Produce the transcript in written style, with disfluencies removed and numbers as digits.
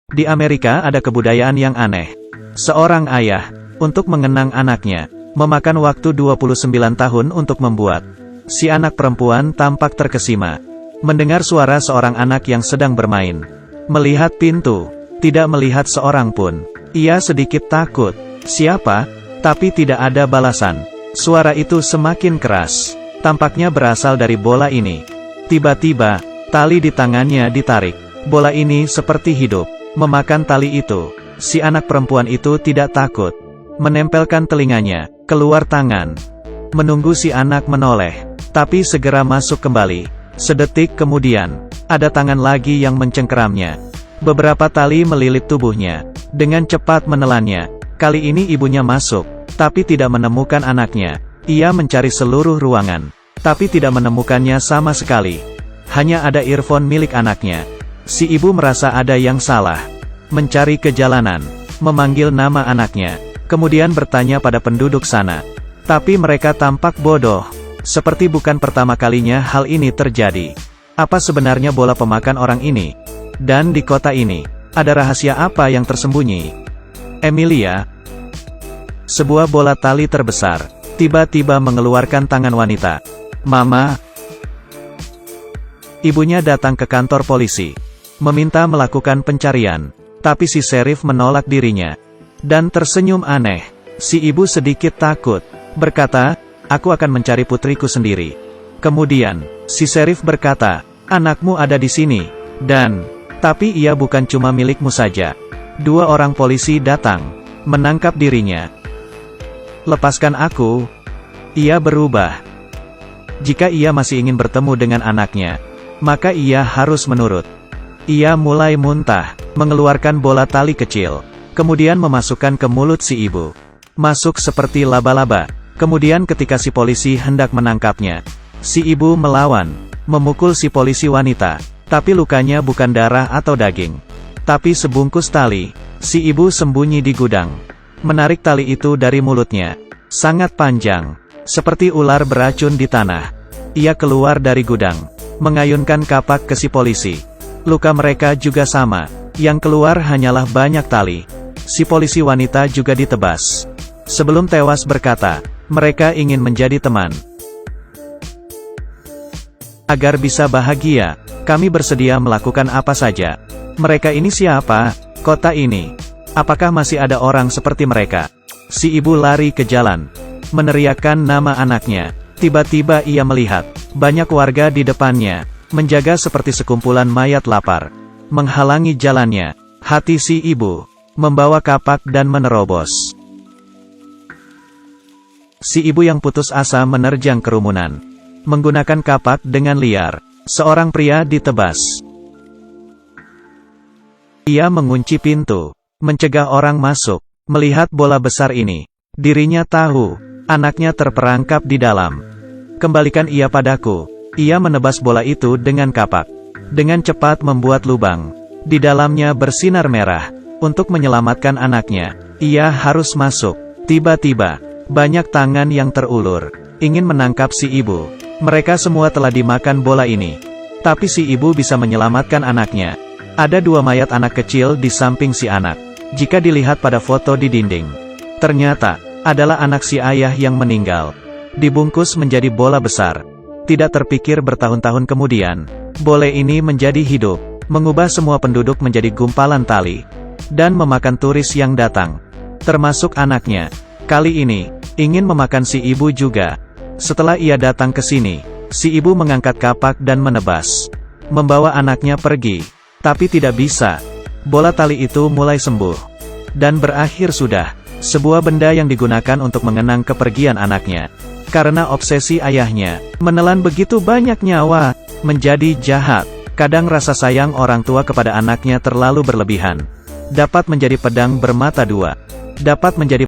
Di Amerika ada kebudayaan yang aneh. Seorang ayah, untuk mengenang anaknya, memakan waktu 29 tahun untuk membuat. Si anak perempuan tampak terkesima. Mendengar suara seorang anak yang sedang bermain. Melihat pintu, tidak melihat seorang pun. Ia sedikit takut. Siapa? Tapi tidak ada balasan. Suara itu semakin keras. Tampaknya berasal dari bola ini. Tiba-tiba, tali di tangannya ditarik. Bola ini seperti hidup. Memakan tali itu. Si anak perempuan itu tidak takut. Menempelkan telinganya, keluar tangan. Menunggu si anak menoleh. Tapi segera masuk kembali. Sedetik kemudian, ada tangan lagi yang mencengkeramnya. Beberapa tali melilit tubuhnya. Dengan cepat menelannya. Kali ini ibunya masuk, tapi tidak menemukan anaknya. Ia mencari seluruh ruangan, tapi tidak menemukannya sama sekali. Hanya ada earphone milik anaknya. Si ibu merasa ada yang salah. Mencari ke jalanan, memanggil nama anaknya, kemudian bertanya pada penduduk sana. Tapi mereka tampak bodoh. Seperti bukan pertama kalinya hal ini terjadi. Apa sebenarnya bola pemakan orang ini? Dan di kota ini, ada rahasia apa yang tersembunyi? Emilia. Sebuah bola tali terbesar, tiba-tiba mengeluarkan tangan wanita. Mama. Ibunya datang ke kantor polisi. Meminta melakukan pencarian. Tapi si serif menolak dirinya. Dan tersenyum aneh. Si ibu sedikit takut. Berkata, aku akan mencari putriku sendiri. Kemudian, si serif berkata, anakmu ada di sini. Tapi ia bukan cuma milikmu saja. 2 orang polisi datang. Menangkap dirinya. Lepaskan aku. Ia berubah. Jika ia masih ingin bertemu dengan anaknya, maka ia harus menurut. Ia mulai muntah, mengeluarkan bola tali kecil, kemudian memasukkan ke mulut si ibu. Masuk seperti laba-laba. Kemudian ketika si polisi hendak menangkapnya, si ibu melawan, memukul si polisi wanita, tapi lukanya bukan darah atau daging, tapi sebungkus tali. Si ibu sembunyi di gudang, menarik tali itu dari mulutnya, sangat panjang, seperti ular beracun di tanah. Ia keluar dari gudang, mengayunkan kapak ke si polisi. Luka mereka juga sama, yang keluar hanyalah banyak tali. Si polisi wanita juga ditebas. Sebelum tewas berkata, mereka ingin menjadi teman. Agar bisa bahagia, kami bersedia melakukan apa saja. Mereka ini siapa? Kota ini. Apakah masih ada orang seperti mereka? Si ibu lari ke jalan, meneriakkan nama anaknya. Tiba-tiba ia melihat banyak warga di depannya, menjaga seperti sekumpulan mayat lapar, menghalangi jalannya. Hati si ibu membawa kapak dan menerobos. Si ibu yang putus asa menerjang kerumunan, menggunakan kapak dengan liar. Seorang pria ditebas. Ia mengunci pintu, mencegah orang masuk. Melihat bola besar ini, dirinya tahu, anaknya terperangkap di dalam. Kembalikan ia padaku. Ia menebas bola itu dengan kapak. Dengan cepat membuat lubang. Di dalamnya bersinar merah. Untuk menyelamatkan anaknya, ia harus masuk. Tiba-tiba, banyak tangan yang terulur, ingin menangkap si ibu. Mereka semua telah dimakan bola ini. Tapi si ibu bisa menyelamatkan anaknya. Ada 2 mayat anak kecil di samping si anak. Jika dilihat pada foto di dinding, ternyata, adalah anak si ayah yang meninggal. Dibungkus menjadi bola besar. Tidak terpikir bertahun-tahun kemudian, bola ini menjadi hidup, mengubah semua penduduk menjadi gumpalan tali, dan memakan turis yang datang, termasuk anaknya. Kali ini, ingin memakan si ibu juga. Setelah ia datang ke sini, si ibu mengangkat kapak dan menebas, membawa anaknya pergi, tapi tidak bisa. Bola tali itu mulai sembuh, dan berakhir sudah. Sebuah benda yang digunakan untuk mengenang kepergian anaknya. Karena obsesi ayahnya, menelan begitu banyak nyawa, menjadi jahat. Kadang rasa sayang orang tua kepada anaknya terlalu berlebihan. Dapat menjadi pedang bermata 2. Dapat menjadi